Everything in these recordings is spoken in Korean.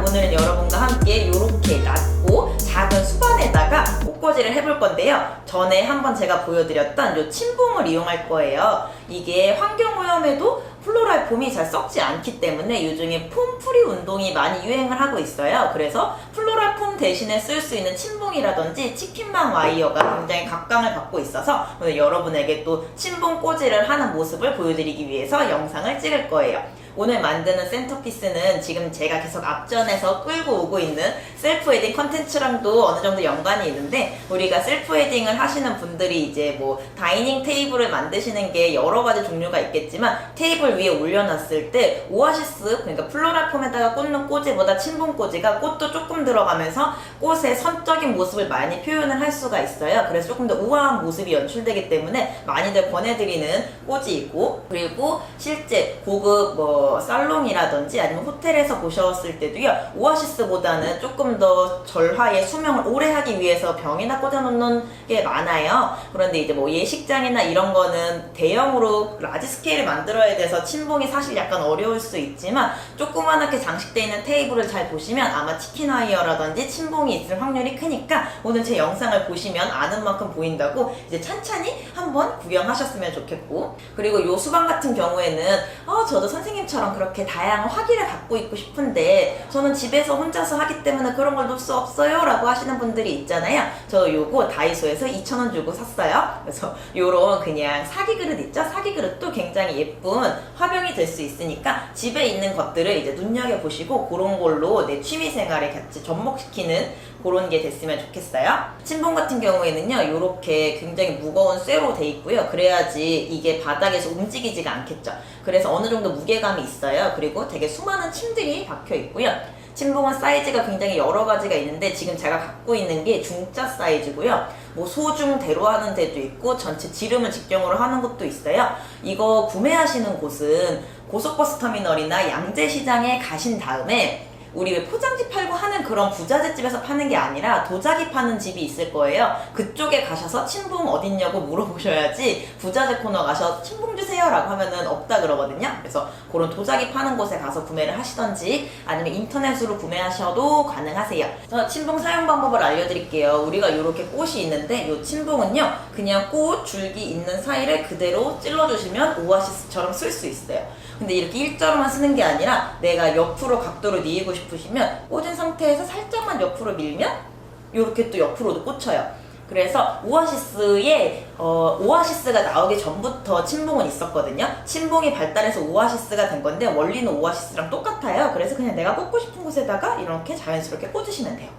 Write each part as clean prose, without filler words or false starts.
오늘은 여러분과 함께 이렇게 낮고 작은 수반에다가 꽃꽂이를 해볼 건데요. 전에 한번 제가 보여드렸던 이 침봉을 이용할 거예요. 이게 환경오염에도 플로랄 폼이 잘 썩지 않기 때문에 요즘에 폼풀이 운동이 많이 유행을 하고 있어요. 그래서 플로랄 폼 대신에 쓸 수 있는 침봉이라든지 치킨망 와이어가 굉장히 각광을 받고 있어서 오늘 여러분에게 또 침봉 꽂이를 하는 모습을 보여드리기 위해서 영상을 찍을 거예요. 오늘 만드는 센터피스는 지금 제가 계속 앞전에서 끌고 오고 있는 셀프 웨딩 컨텐츠랑도 어느 정도 연관이 있는데, 우리가 셀프 웨딩을 하시는 분들이 이제 뭐 다이닝 테이블을 만드시는 게 여러 가지 종류가 있겠지만, 테이블 위에 올려놨을 때 오아시스, 그러니까 플로랄 폼에다가 꽂는 꽂이보다 침봉 꽂이가 꽃도 조금 들어가면서 꽃의 선적인 모습을 많이 표현을 할 수가 있어요. 그래서 조금 더 우아한 모습이 연출되기 때문에 많이들 권해드리는 꽂이이고, 그리고 실제 고급 살롱이라든지 아니면 호텔에서 보셨을 때도요, 오아시스보다는 조금 더 절화의 수명을 오래 하기 위해서 병에다 꽂아놓는 게 많아요. 그런데 이제 뭐 예식장이나 이런 거는 대형으로 라지 스케일을 만들어야 돼서 침봉이 사실 약간 어려울 수 있지만, 조그만하게 장식되어 있는 테이블을 잘 보시면 아마 치킨 와이어라든지 침봉이 있을 확률이 크니까, 오늘 제 영상을 보시면 아는 만큼 보인다고 이제 찬찬히 한번 구경하셨으면 좋겠고, 그리고 요 수방 같은 경우에는 저도 선생님처럼 그렇게 다양한 화기를 갖고 있고 싶은데 저는 집에서 혼자서 하기 때문에 그런 걸 놓을 수 없어요 라고 하시는 분들이 있잖아요. 저 요거 다이소에서 2,000원 주고 샀어요. 그래서 요런 그냥 사기 그릇 있죠? 사기 그릇도 굉장히 예쁜 화병이 될 수 있으니까 집에 있는 것들을 이제 눈여겨보시고 그런 걸로 내 취미생활에 같이 접목시키는 그런 게 됐으면 좋겠어요. 침봉 같은 경우에는요, 이렇게 굉장히 무거운 쇠로 돼 있고요. 그래야지 이게 바닥에서 움직이지가 않겠죠. 그래서 어느 정도 무게감이 있어요. 그리고 되게 수많은 침들이 박혀 있고요. 침봉은 사이즈가 굉장히 여러 가지가 있는데, 지금 제가 갖고 있는 게 중짜 사이즈고요. 뭐 소중대로 하는 데도 있고 전체 지름을 직경으로 하는 것도 있어요. 이거 구매하시는 곳은 고속버스 터미널이나 양재시장에 가신 다음에, 우리 왜 포장지 팔고 하는 그런 부자재 집에서 파는 게 아니라 도자기 파는 집이 있을 거예요. 그쪽에 가셔서 침봉 어딨냐고 물어보셔야지, 부자재 코너 가셔서 침봉 주세요 라고 하면은 없다 그러거든요. 그래서 그런 도자기 파는 곳에 가서 구매를 하시던지 아니면 인터넷으로 구매하셔도 가능하세요. 저 침봉 사용 방법을 알려드릴게요. 우리가 이렇게 꽃이 있는데, 이 침봉은요, 그냥 꽃 줄기 있는 사이를 그대로 찔러주시면 오아시스처럼 쓸 수 있어요. 근데 이렇게 일자로만 쓰는 게 아니라 내가 옆으로 각도를 뉘고 싶으시면 꽂은 상태에서 살짝만 옆으로 밀면 이렇게 또 옆으로도 꽂혀요. 그래서 오아시스가 나오기 전부터 침봉은 있었거든요. 침봉이 발달해서 오아시스가 된 건데, 원리는 오아시스랑 똑같아요. 그래서 그냥 내가 꽂고 싶은 곳에다가 이렇게 자연스럽게 꽂으시면 돼요.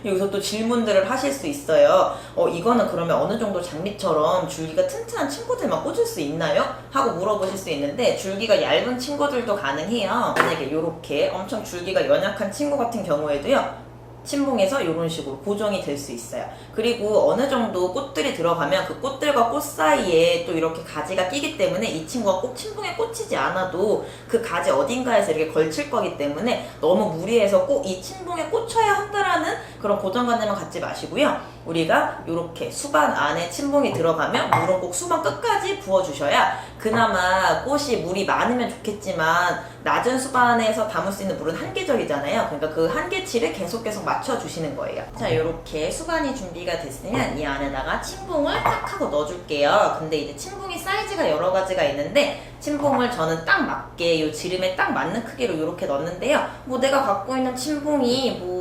여기서 또 질문들을 하실 수 있어요. 이거는 그러면 어느 정도 장미처럼 줄기가 튼튼한 친구들만 꽂을 수 있나요? 하고 물어보실 수 있는데, 줄기가 얇은 친구들도 가능해요. 만약에 이렇게 엄청 줄기가 연약한 친구 같은 경우에도요, 침봉해서 이런 식으로 고정이 될 수 있어요. 그리고 어느 정도 꽃들이 들어가면 그 꽃들과 꽃 사이에 또 이렇게 가지가 끼기 때문에 이 친구가 꼭 침봉에 꽂히지 않아도 그 가지 어딘가에서 이렇게 걸칠 거기 때문에 너무 무리해서 꼭 이 침봉에 꽂혀야 한다라는 그런 고정관념을 갖지 마시고요. 우리가 이렇게 수반 안에 침봉이 들어가면 물은 꼭 수반 끝까지 부어주셔야, 그나마 꽃이 물이 많으면 좋겠지만 낮은 수반에서 담을 수 있는 물은 한계적이잖아요. 그러니까 그 한계치를 계속 맞춰주시는 거예요. 자, 이렇게 수반이 준비가 됐으면 이 안에다가 침봉을 딱 하고 넣어줄게요. 근데 이제 침봉이 사이즈가 여러 가지가 있는데, 침봉을 저는 딱 맞게 이 지름에 딱 맞는 크기로 이렇게 넣었는데요. 뭐 내가 갖고 있는 침봉이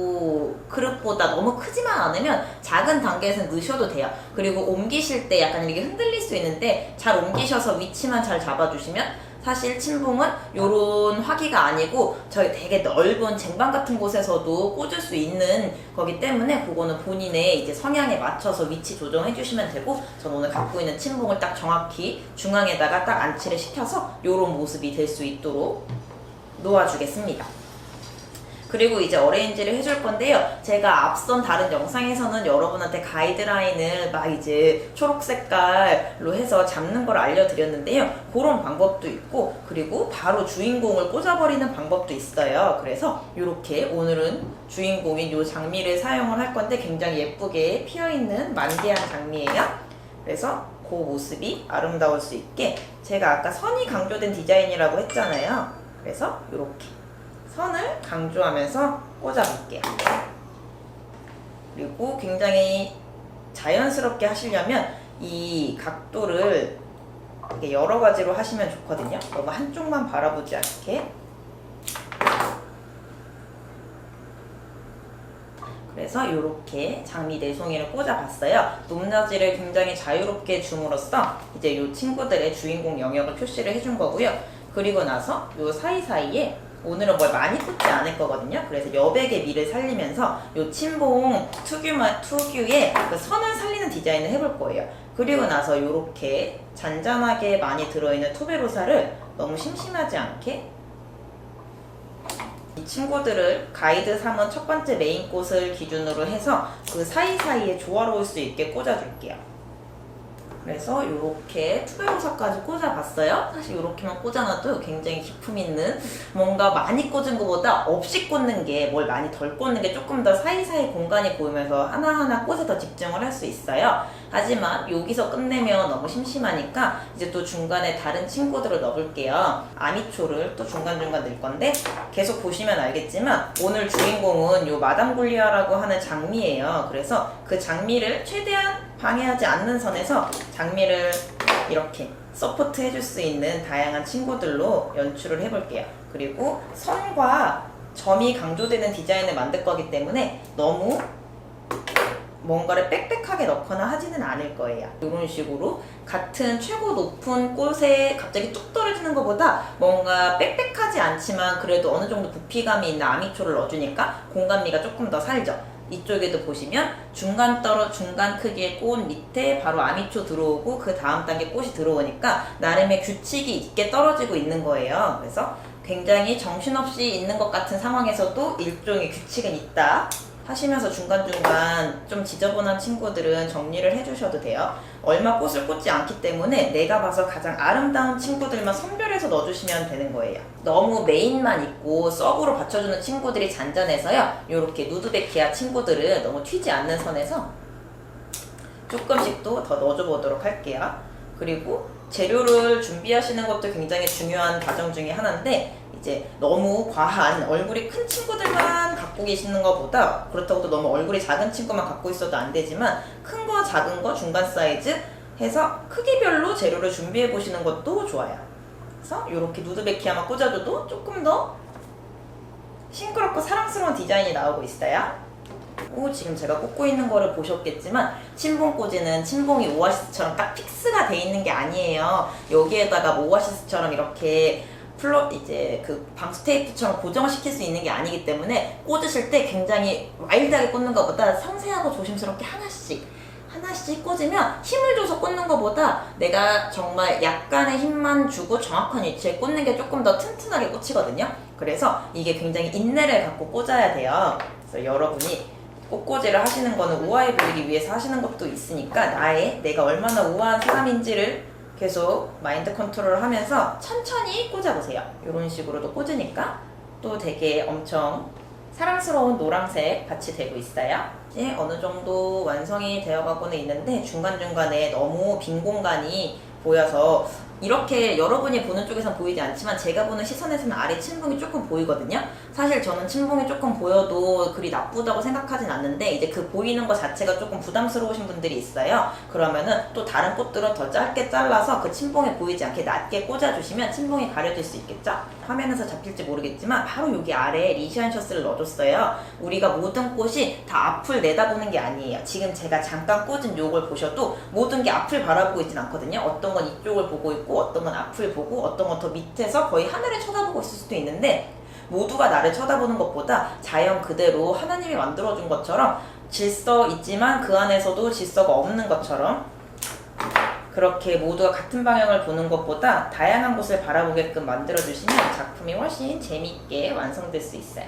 그릇보다 너무 크지만 않으면 작은 단계에서 넣으셔도 돼요. 그리고 옮기실 때 약간 이렇게 흔들릴 수 있는데, 잘 옮기셔서 위치만 잘 잡아주시면, 사실 침봉은 요런 화기가 아니고 저희 되게 넓은 쟁반 같은 곳에서도 꽂을 수 있는 거기 때문에, 그거는 본인의 이제 성향에 맞춰서 위치 조정해 주시면 되고, 저는 오늘 갖고 있는 침봉을 딱 정확히 중앙에다가 딱 안치를 시켜서 요런 모습이 될 수 있도록 놓아주겠습니다. 그리고 이제 어레인지를 해줄 건데요. 제가 앞선 다른 영상에서는 여러분한테 가이드라인을 막 이제 초록 색깔로 해서 잡는 걸 알려드렸는데요. 그런 방법도 있고, 그리고 바로 주인공을 꽂아버리는 방법도 있어요. 그래서 이렇게 오늘은 주인공인 이 장미를 사용을 할 건데, 굉장히 예쁘게 피어있는 만개한 장미예요. 그래서 그 모습이 아름다울 수 있게 제가 아까 선이 강조된 디자인이라고 했잖아요. 그래서 이렇게 선을 강조하면서 꽂아볼게요. 그리고 굉장히 자연스럽게 하시려면 이 각도를 이렇게 여러 가지로 하시면 좋거든요. 너무 한쪽만 바라보지 않게. 그래서 이렇게 장미 4송이를 꽂아봤어요. 높낮이를 굉장히 자유롭게 줌으로써 이제 이 친구들의 주인공 영역을 표시를 해준 거고요. 그리고 나서 이 사이사이에 오늘은 뭘 많이 꽂지 않을 거거든요. 그래서 여백의 미를 살리면서 이 침봉 특유의 그 선을 살리는 디자인을 해볼 거예요. 그리고 나서 이렇게 잔잔하게 많이 들어있는 투베로사를 너무 심심하지 않게 이 친구들을 가이드 삼은 첫 번째 메인 꽃을 기준으로 해서 그 사이사이에 조화로울 수 있게 꽂아줄게요. 그래서 이렇게 투베로사까지 꽂아봤어요. 사실 이렇게만 꽂아놔도 굉장히 기품 있는, 뭔가 많이 꽂은 것보다 없이 꽂는 게, 뭘 많이 덜 꽂는 게 조금 더 사이사이 공간이 보이면서 하나하나 꽃에 더 집중을 할 수 있어요. 하지만 여기서 끝내면 너무 심심하니까 이제 또 중간에 다른 친구들을 넣어볼게요. 아미초를 또 중간중간 넣을 건데, 계속 보시면 알겠지만 오늘 주인공은 이 마담 굴리아라고 하는 장미예요. 그래서 그 장미를 최대한 방해하지 않는 선에서 장미를 이렇게 서포트 해줄 수 있는 다양한 친구들로 연출을 해볼게요. 그리고 선과 점이 강조되는 디자인을 만들 거기 때문에 너무 뭔가를 빽빽하게 넣거나 하지는 않을 거예요. 이런 식으로 같은 최고 높은 꽃에 갑자기 뚝 떨어지는 것보다 뭔가 빽빽하지 않지만 그래도 어느 정도 부피감이 있는 아미초를 넣어주니까 공간미가 조금 더 살죠. 이쪽에도 보시면 중간 크기의 꽃 밑에 바로 아미초 들어오고 그 다음 단계 꽃이 들어오니까 나름의 규칙이 있게 떨어지고 있는 거예요. 그래서 굉장히 정신없이 있는 것 같은 상황에서도 일종의 규칙은 있다 하시면서 중간중간 좀 지저분한 친구들은 정리를 해주셔도 돼요. 얼마 꽃을 꽂지 않기 때문에 내가 봐서 가장 아름다운 친구들만 선별해서 넣어주시면 되는 거예요. 너무 메인만 있고 서브로 받쳐주는 친구들이 잔잔해서요. 이렇게 누드베키아 친구들은 너무 튀지 않는 선에서 조금씩 또 더 넣어줘 보도록 할게요. 그리고 재료를 준비하시는 것도 굉장히 중요한 과정 중에 하나인데, 이제 너무 과한 얼굴이 큰 친구들만 갖고 계시는 것보다, 그렇다고 또 너무 얼굴이 작은 친구만 갖고 있어도 안 되지만 큰 거 작은 거 중간 사이즈 해서 크기별로 재료를 준비해 보시는 것도 좋아요. 그래서 이렇게 누드베키아만 꽂아줘도 조금 더 싱그럽고 사랑스러운 디자인이 나오고 있어요. 지금 제가 꽂고 있는 거를 보셨겠지만 침봉 꽂이는 침봉이 오아시스처럼 딱 픽스가 돼 있는 게 아니에요. 여기에다가 뭐 오아시스처럼 이렇게 이제 그 방수 테이프처럼 고정을 시킬 수 있는 게 아니기 때문에 꽂으실 때 굉장히 와일드하게 꽂는 것보다 섬세하고 조심스럽게 하나씩 꽂으면 힘을 줘서 꽂는 것보다 내가 정말 약간의 힘만 주고 정확한 위치에 꽂는 게 조금 더 튼튼하게 꽂히거든요. 그래서 이게 굉장히 인내를 갖고 꽂아야 돼요. 그래서 여러분이 꽃꽂이를 하시는 거는 우아해 보이기 위해서 하시는 것도 있으니까 내가 얼마나 우아한 사람인지를 계속 마인드 컨트롤을 하면서 천천히 꽂아보세요. 이런 식으로도 꽂으니까 또 되게 엄청 사랑스러운 노란색 같이 되고 있어요. 이제 어느 정도 완성이 되어가고는 있는데 중간중간에 너무 빈 공간이 보여서 이렇게 여러분이 보는 쪽에선 보이지 않지만 제가 보는 시선에서는 아래 침봉이 조금 보이거든요. 사실 저는 침봉이 조금 보여도 그리 나쁘다고 생각하진 않는데, 이제 그 보이는 것 자체가 조금 부담스러우신 분들이 있어요. 그러면은 또 다른 꽃들은 더 짧게 잘라서 그 침봉이 보이지 않게 낮게 꽂아주시면 침봉이 가려질 수 있겠죠. 화면에서 잡힐지 모르겠지만 바로 여기 아래에 리시안 셔츠를 넣어줬어요. 우리가 모든 꽃이 다 앞을 내다보는 게 아니에요. 지금 제가 잠깐 꽂은 요걸 보셔도 모든 게 앞을 바라보고 있진 않거든요. 어떤 건 이쪽을 보고 있고 어떤 건 앞을 보고 어떤 건 더 밑에서 거의 하늘을 쳐다보고 있을 수도 있는데, 모두가 나를 쳐다보는 것보다 자연 그대로 하나님이 만들어준 것처럼 질서 있지만 그 안에서도 질서가 없는 것처럼 그렇게 모두가 같은 방향을 보는 것보다 다양한 곳을 바라보게끔 만들어주시면 작품이 훨씬 재미있게 완성될 수 있어요.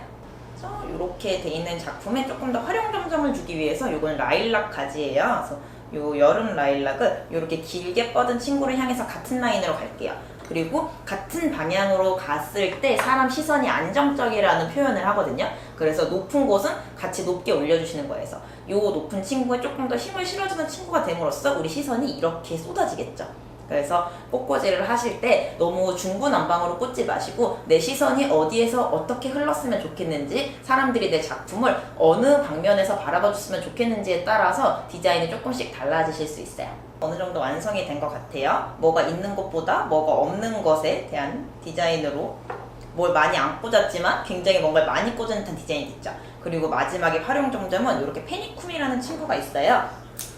그래서 이렇게 돼 있는 작품에 조금 더 활용점점을 주기 위해서 이건 라일락 가지예요. 그래서 요 여름 라일락을 이렇게 길게 뻗은 친구를 향해서 같은 라인으로 갈게요. 그리고 같은 방향으로 갔을 때 사람 시선이 안정적이라는 표현을 하거든요. 그래서 높은 곳은 같이 높게 올려주시는 거예요. 그래서 요 높은 친구에 조금 더 힘을 실어주는 친구가 됨으로써 우리 시선이 이렇게 쏟아지겠죠. 그래서 꽃꽂이를 하실 때 너무 중구난방으로 꽂지 마시고 내 시선이 어디에서 어떻게 흘렀으면 좋겠는지, 사람들이 내 작품을 어느 방면에서 바라봐 줬으면 좋겠는지에 따라서 디자인이 조금씩 달라지실 수 있어요. 어느 정도 완성이 된 것 같아요. 뭐가 있는 것보다 뭐가 없는 것에 대한 디자인으로 뭘 많이 안 꽂았지만 굉장히 뭔가를 많이 꽂은 듯한 디자인이 됐죠. 그리고 마지막에 활용 정점은 이렇게 페니쿰이라는 친구가 있어요.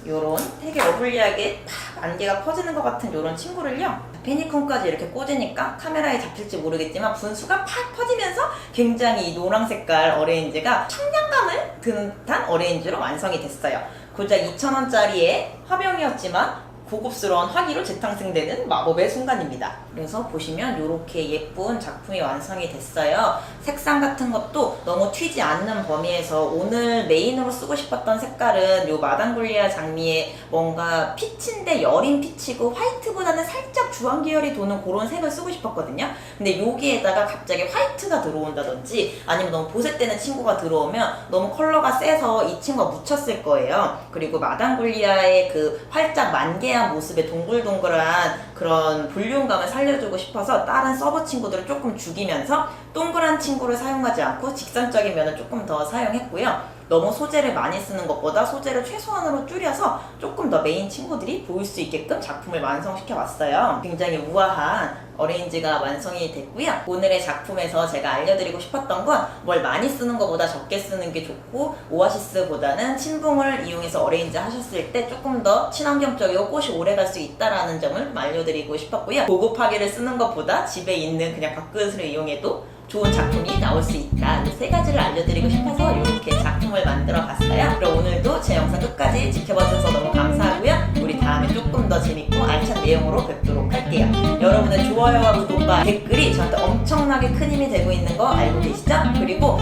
요런 되게 러블리하게 팍 안개가 퍼지는 것 같은 요런 친구를요, 페니쿰까지 이렇게 꽂으니까 카메라에 잡힐지 모르겠지만 분수가 팍 퍼지면서 굉장히 이 노랑 색깔 어레인지가 청량감을 드는 듯한 어레인지로 완성이 됐어요. 고작 2,000원짜리의 화병이었지만 고급스러운 화기로 재탄생되는 마법의 순간입니다. 그래서 보시면 이렇게 예쁜 작품이 완성이 됐어요. 색상 같은 것도 너무 튀지 않는 범위에서 오늘 메인으로 쓰고 싶었던 색깔은 요 마당골리아 장미의 뭔가 피치인데 여린 피치고 화이트보다는 살짝 주황 계열이 도는 그런 색을 쓰고 싶었거든요. 근데 여기에다가 갑자기 화이트가 들어온다든지 아니면 너무 보색되는 친구가 들어오면 너무 컬러가 세서 이 친구가 묻혔을 거예요. 그리고 마당골리아의 그 활짝 만개한 모습의 동글동글한 그런 볼륨감을 살려주고 싶어서 다른 서브 친구들을 조금 죽이면서 동그란 친구를 사용하지 않고 직선적인 면을 조금 더 사용했고요. 너무 소재를 많이 쓰는 것보다 소재를 최소한으로 줄여서 조금 더 메인 친구들이 보일 수 있게끔 작품을 완성시켜 왔어요. 굉장히 우아한 어레인지가 완성이 됐고요. 오늘의 작품에서 제가 알려드리고 싶었던 건 뭘 많이 쓰는 것보다 적게 쓰는 게 좋고, 오아시스보다는 침붕을 이용해서 어레인지 하셨을 때 조금 더 친환경적이고 꽃이 오래 갈 수 있다는 점을 알려드리고 싶었고요. 고급하게를 쓰는 것보다 집에 있는 그냥 밥그릇을 이용해도 좋은 작품이 나올 수 있다. 이 세 가지를 알려드리고 싶어서 이렇게 작품을 만들어 봤어요. 그럼 오늘도 제 영상 끝까지 지켜봐 주셔서 너무 감사하고요. 우리 다음에 조금 더 재밌고 알찬 내용으로 뵙도록 할게요. 여러분의 좋아요와 구독과 댓글이 저한테 엄청나게 큰 힘이 되고 있는 거 알고 계시죠? 그리고